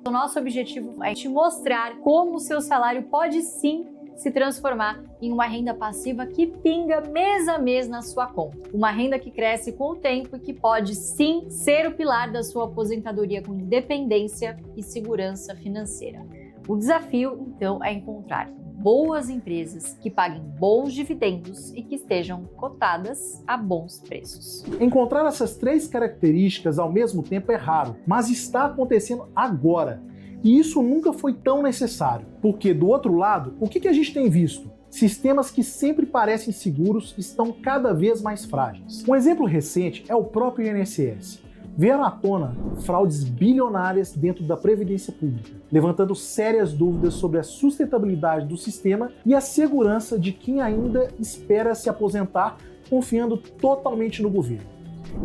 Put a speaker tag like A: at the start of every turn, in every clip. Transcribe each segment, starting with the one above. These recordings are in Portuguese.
A: O nosso objetivo é te mostrar como o seu salário pode sim se transformar em uma renda passiva que pinga mês a mês na sua conta. Uma renda que cresce com o tempo e que pode sim ser o pilar da sua aposentadoria com independência e segurança financeira. O desafio, então, é encontrar boas empresas que paguem bons dividendos e que estejam cotadas a bons preços.
B: Encontrar essas três características ao mesmo tempo é raro, mas está acontecendo agora. E isso nunca foi tão necessário, porque do outro lado, o que a gente tem visto? Sistemas que sempre parecem seguros estão cada vez mais frágeis. Um exemplo recente é o próprio INSS. Vieram à tona fraudes bilionárias dentro da Previdência Pública, levantando sérias dúvidas sobre a sustentabilidade do sistema e a segurança de quem ainda espera se aposentar confiando totalmente no governo.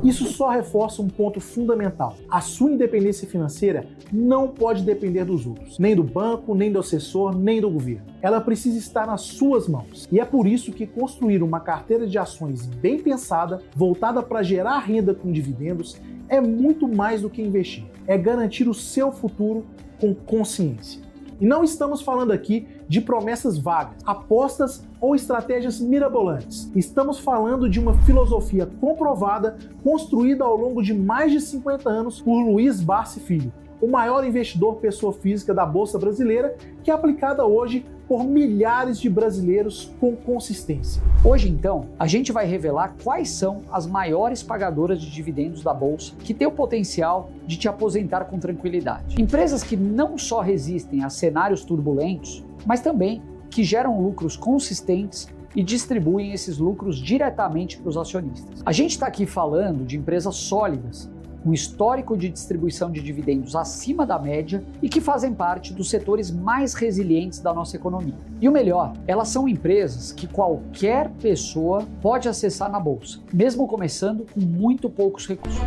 B: Isso só reforça um ponto fundamental. A sua independência financeira não pode depender dos outros, nem do banco, nem do assessor, nem do governo. Ela precisa estar nas suas mãos. E é por isso que construir uma carteira de ações bem pensada, voltada para gerar renda com dividendos, é muito mais do que investir. É garantir o seu futuro com consciência. E não estamos falando aqui de promessas vagas, apostas ou estratégias mirabolantes. Estamos falando de uma filosofia comprovada, construída ao longo de mais de 50 anos por Luiz Barsi Filho, o maior investidor pessoa física da Bolsa Brasileira, que é aplicada hoje por milhares de brasileiros com consistência.
C: Hoje, então, a gente vai revelar quais são as maiores pagadoras de dividendos da Bolsa que têm o potencial de te aposentar com tranquilidade. Empresas que não só resistem a cenários turbulentos, mas também que geram lucros consistentes e distribuem esses lucros diretamente para os acionistas. A gente está aqui falando de empresas sólidas, com histórico de distribuição de dividendos acima da média e que fazem parte dos setores mais resilientes da nossa economia. E o melhor, elas são empresas que qualquer pessoa pode acessar na bolsa, mesmo começando com muito poucos recursos.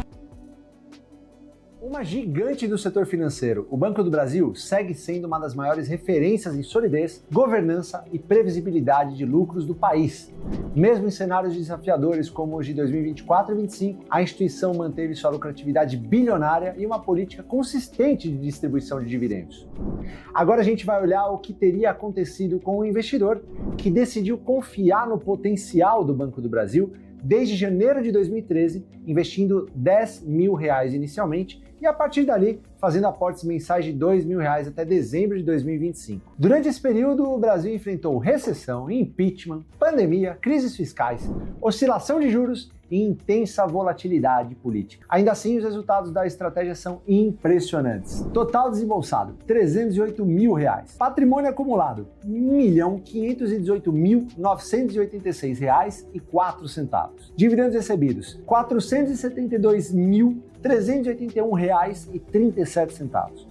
D: Uma gigante do setor financeiro, o Banco do Brasil segue sendo uma das maiores referências em solidez, governança e previsibilidade de lucros do país. Mesmo em cenários desafiadores como os de 2024 e 2025, a instituição manteve sua lucratividade bilionária e uma política consistente de distribuição de dividendos. Agora a gente vai olhar o que teria acontecido com o investidor que decidiu confiar no potencial do Banco do Brasil desde janeiro de 2013, investindo R$10 mil inicialmente e a partir dali fazendo aportes mensais de R$2.000 até dezembro de 2025. Durante esse período, o Brasil enfrentou recessão, impeachment, pandemia, crises fiscais, oscilação de juros e intensa volatilidade política. Ainda assim, os resultados da estratégia são impressionantes. Total desembolsado, R$308 mil. Patrimônio acumulado, R$1.518.986,04. Dividendos recebidos, R$472.381,37.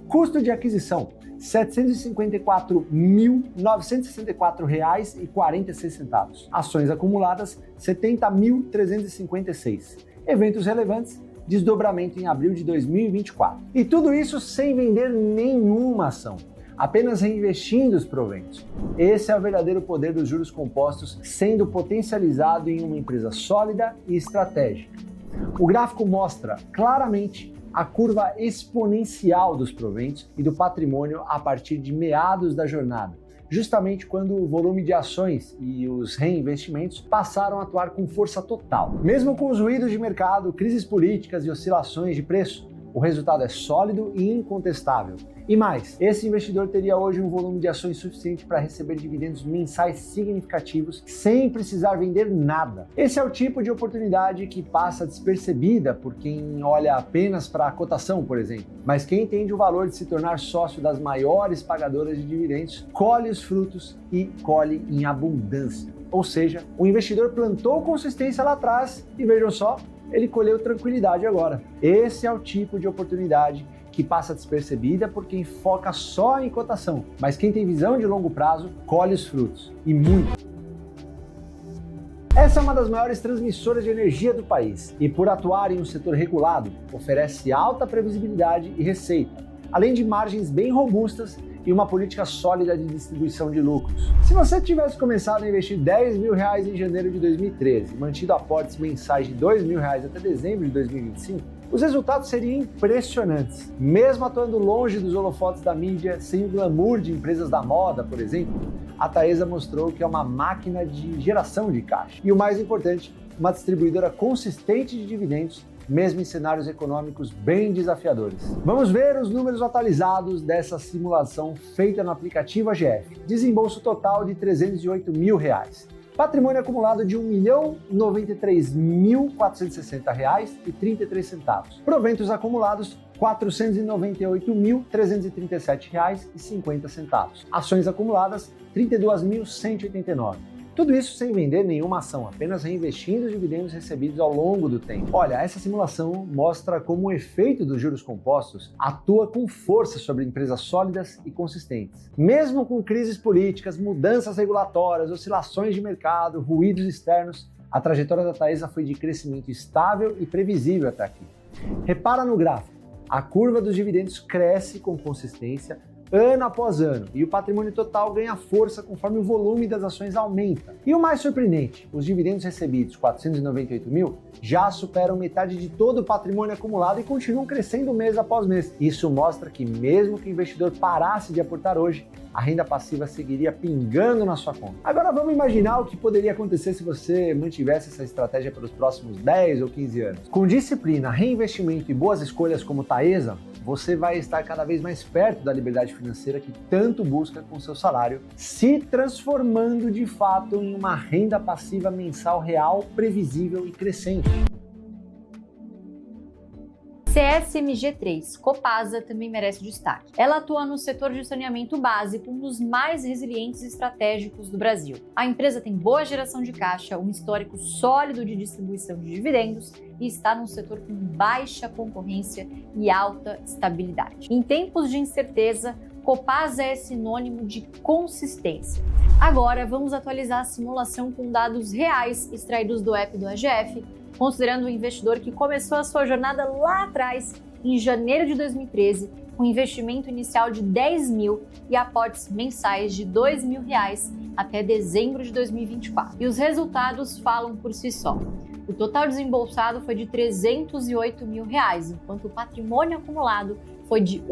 D: Custo de aquisição, R$754.964,46. Ações acumuladas, 70.356. Eventos relevantes, desdobramento em abril de 2024. E tudo isso sem vender nenhuma ação, apenas reinvestindo os proventos. Esse é o verdadeiro poder dos juros compostos sendo potencializado em uma empresa sólida e estratégica. O gráfico mostra claramente a curva exponencial dos proventos e do patrimônio a partir de meados da jornada, justamente quando o volume de ações e os reinvestimentos passaram a atuar com força total. Mesmo com os ruídos de mercado, crises políticas e oscilações de preço, o resultado é sólido e incontestável. E mais, esse investidor teria hoje um volume de ações suficiente para receber dividendos mensais significativos sem precisar vender nada. Esse é o tipo de oportunidade que passa despercebida por quem olha apenas para a cotação, por exemplo. Mas quem entende o valor de se tornar sócio das maiores pagadoras de dividendos, colhe os frutos e colhe em abundância. Ou seja, o investidor plantou consistência lá atrás e vejam só, ele colheu tranquilidade agora. Esse é o tipo de oportunidade que passa despercebida por quem foca só em cotação, mas quem tem visão de longo prazo colhe os frutos, e muito. Essa é uma das maiores transmissoras de energia do país e, por atuar em um setor regulado, oferece alta previsibilidade e receita, além de margens bem robustas e uma política sólida de distribuição de lucros. Se você tivesse começado a investir R$10 mil em janeiro de 2013 e mantido aportes mensais de R$2.000 até dezembro de 2025, Os resultados seriam impressionantes. Mesmo atuando longe dos holofotes da mídia, sem o glamour de empresas da moda, por exemplo, a Taesa mostrou que é uma máquina de geração de caixa. E o mais importante, uma distribuidora consistente de dividendos, mesmo em cenários econômicos bem desafiadores. Vamos ver os números atualizados dessa simulação feita no aplicativo AGF. Desembolso total de R$ 308 mil. Patrimônio acumulado de R$ 1.093.460,33. Proventos acumulados R$ 498.337,50. Ações acumuladas R$ 32.189. Tudo isso sem vender nenhuma ação, apenas reinvestindo os dividendos recebidos ao longo do tempo. Olha, essa simulação mostra como o efeito dos juros compostos atua com força sobre empresas sólidas e consistentes. Mesmo com crises políticas, mudanças regulatórias, oscilações de mercado, ruídos externos, a trajetória da Taesa foi de crescimento estável e previsível até aqui. Repara no gráfico, a curva dos dividendos cresce com consistência ano após ano, e o patrimônio total ganha força conforme o volume das ações aumenta. E o mais surpreendente, os dividendos recebidos, 498 mil, já superam metade de todo o patrimônio acumulado e continuam crescendo mês após mês. Isso mostra que mesmo que o investidor parasse de aportar hoje, a renda passiva seguiria pingando na sua conta. Agora vamos imaginar o que poderia acontecer se você mantivesse essa estratégia pelos próximos 10 ou 15 anos. Com disciplina, reinvestimento e boas escolhas como Taesa, você vai estar cada vez mais perto da liberdade financeira que tanto busca com seu salário, se transformando de fato em uma renda passiva mensal real, previsível e crescente.
A: CSMG3, Copasa, também merece destaque. Ela atua no setor de saneamento básico, um dos mais resilientes e estratégicos do Brasil. A empresa tem boa geração de caixa, um histórico sólido de distribuição de dividendos e está num setor com baixa concorrência e alta estabilidade. Em tempos de incerteza, Copasa é sinônimo de consistência. Agora vamos atualizar a simulação com dados reais extraídos do app do AGF, considerando o investidor que começou a sua jornada lá atrás, em janeiro de 2013, com investimento inicial de 10 mil e aportes mensais de R$ 2.000 até dezembro de 2024. E os resultados falam por si só. O total desembolsado foi de R$ 308 mil, enquanto o patrimônio acumulado foi de R$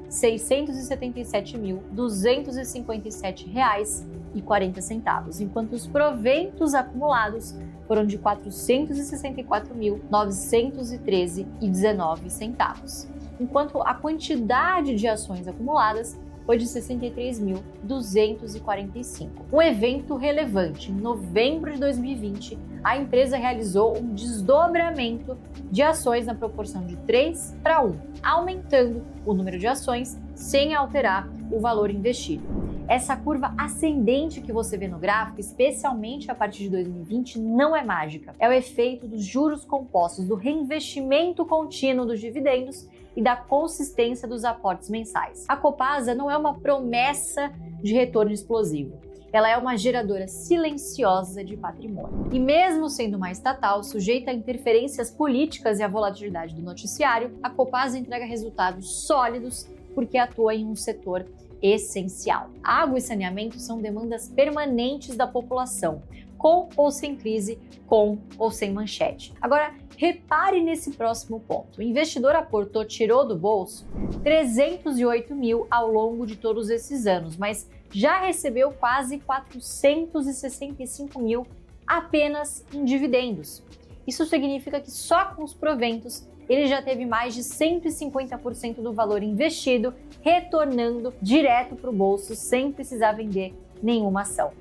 A: 1.677.257,40, enquanto os proventos acumulados foram de R$ 464.913,19, enquanto a quantidade de ações acumuladas foi de 63.245. Um evento relevante. Em novembro de 2020, a empresa realizou um desdobramento de ações na proporção de 3:1, aumentando o número de ações sem alterar o valor investido. Essa curva ascendente que você vê no gráfico, especialmente a partir de 2020, não é mágica. É o efeito dos juros compostos, do reinvestimento contínuo dos dividendos e da consistência dos aportes mensais. A Copasa não é uma promessa de retorno explosivo. Ela é uma geradora silenciosa de patrimônio. E mesmo sendo uma estatal sujeita a interferências políticas e à volatilidade do noticiário, a Copasa entrega resultados sólidos porque atua em um setor essencial. Água e saneamento são demandas permanentes da população, com ou sem crise, com ou sem manchete. Agora, repare nesse próximo ponto. O investidor aportou, tirou do bolso 308 mil ao longo de todos esses anos, mas já recebeu quase 465 mil apenas em dividendos. Isso significa que só com os proventos ele já teve mais de 150% do valor investido retornando direto para o bolso sem precisar vender nenhuma ação.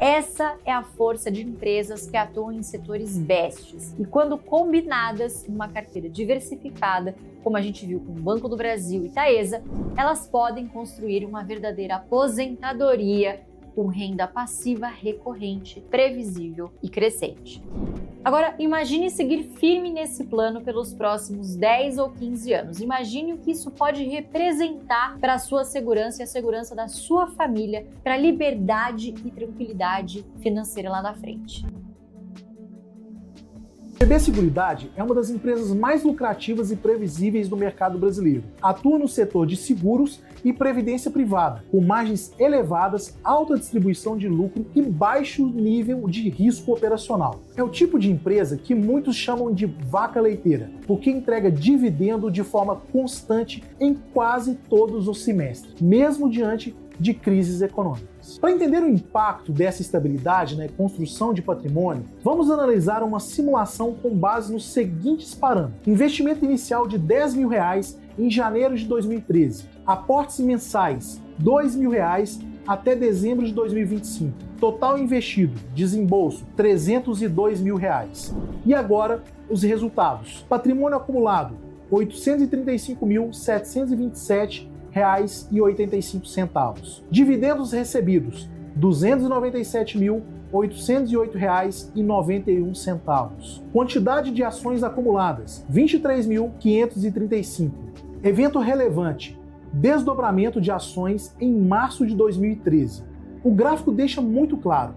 A: Essa é a força de empresas que atuam em setores bestes e quando combinadas em uma carteira diversificada, como a gente viu com o Banco do Brasil e Taesa, elas podem construir uma verdadeira aposentadoria com renda passiva recorrente, previsível e crescente. Agora, imagine seguir firme nesse plano pelos próximos 10 ou 15 anos. Imagine o que isso pode representar para a sua segurança e a segurança da sua família, para a liberdade e tranquilidade financeira lá na frente.
B: BB Seguridade é uma das empresas mais lucrativas e previsíveis do mercado brasileiro. Atua no setor de seguros e previdência privada, com margens elevadas, alta distribuição de lucro e baixo nível de risco operacional. É o tipo de empresa que muitos chamam de vaca leiteira, porque entrega dividendo de forma constante em quase todos os semestres, mesmo diante de crises econômicas. Para entender o impacto dessa estabilidade na construção de patrimônio, vamos analisar uma simulação com base nos seguintes parâmetros. Investimento inicial de R$10 mil em janeiro de 2013. Aportes mensais R$2.000 até dezembro de 2025. Total investido, desembolso, R$302.000. E agora, os resultados. Patrimônio acumulado, R$ 835.727,85. Dividendos recebidos, R$ 297.808,91. Quantidade de ações acumuladas, 23.535. Evento relevante, desdobramento de ações em março de 2013. O gráfico deixa muito claro.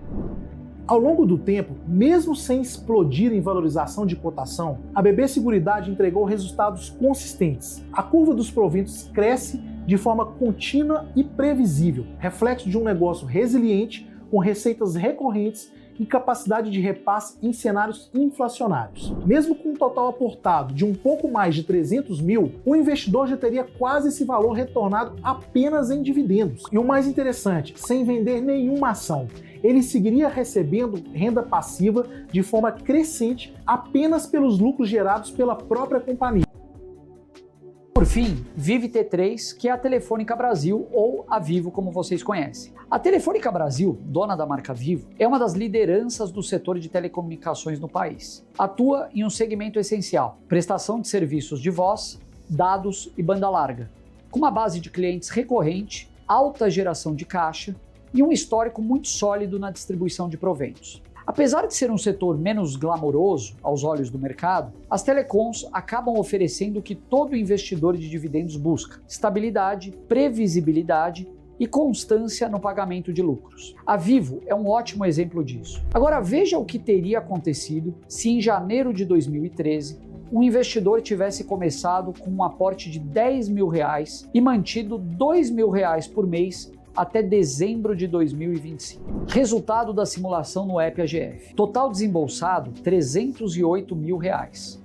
B: Ao longo do tempo, mesmo sem explodir em valorização de cotação, a BB Seguridade entregou resultados consistentes. A curva dos proventos cresce de forma contínua e previsível, reflexo de um negócio resiliente, com receitas recorrentes e capacidade de repasse em cenários inflacionários. Mesmo com um total aportado de um pouco mais de 300 mil, o investidor já teria quase esse valor retornado apenas em dividendos. E o mais interessante, sem vender nenhuma ação, ele seguiria recebendo renda passiva de forma crescente apenas pelos lucros gerados pela própria companhia.
C: Por fim, Vive T3, que é a Telefônica Brasil, ou a Vivo, como vocês conhecem. A Telefônica Brasil, dona da marca Vivo, é uma das lideranças do setor de telecomunicações no país. Atua em um segmento essencial, prestação de serviços de voz, dados e banda larga, com uma base de clientes recorrente, alta geração de caixa e um histórico muito sólido na distribuição de proventos. Apesar de ser um setor menos glamouroso aos olhos do mercado, as telecoms acabam oferecendo o que todo investidor de dividendos busca: estabilidade, previsibilidade e constância no pagamento de lucros. A Vivo é um ótimo exemplo disso. Agora veja o que teria acontecido se em janeiro de 2013 um investidor tivesse começado com um aporte de R$10 mil e mantido R$2 mil por mês até dezembro de 2025. Resultado da simulação no app AGF. Total desembolsado, R$308 mil.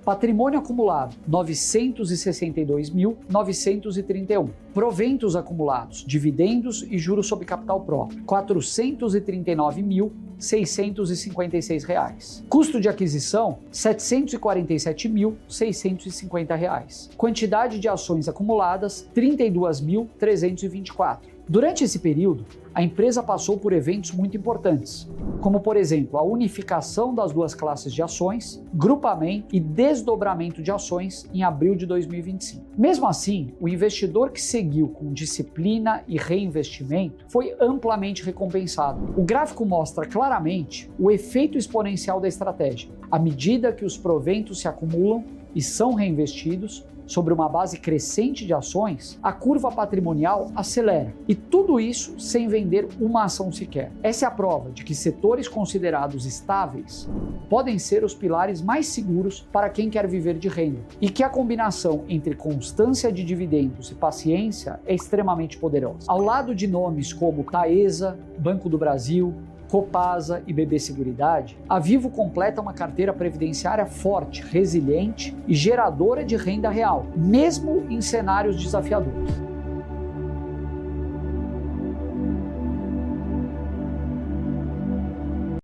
C: Patrimônio acumulado, R$962.931. Proventos acumulados, dividendos e juros sobre capital próprio, R$439.656. Custo de aquisição, R$747.650. Quantidade de ações acumuladas, 32.324. Durante esse período, a empresa passou por eventos muito importantes, como, por exemplo, a unificação das duas classes de ações, grupamento e desdobramento de ações em abril de 2025. Mesmo assim, o investidor que seguiu com disciplina e reinvestimento foi amplamente recompensado. O gráfico mostra claramente o efeito exponencial da estratégia. À medida que os proventos se acumulam e são reinvestidos, sobre uma base crescente de ações, a curva patrimonial acelera. E tudo isso sem vender uma ação sequer. Essa é a prova de que setores considerados estáveis podem ser os pilares mais seguros para quem quer viver de renda. E que a combinação entre constância de dividendos e paciência é extremamente poderosa. Ao lado de nomes como Taesa, Banco do Brasil, Copasa e BB Seguridade, a Vivo completa uma carteira previdenciária forte, resiliente e geradora de renda real, mesmo em cenários desafiadores.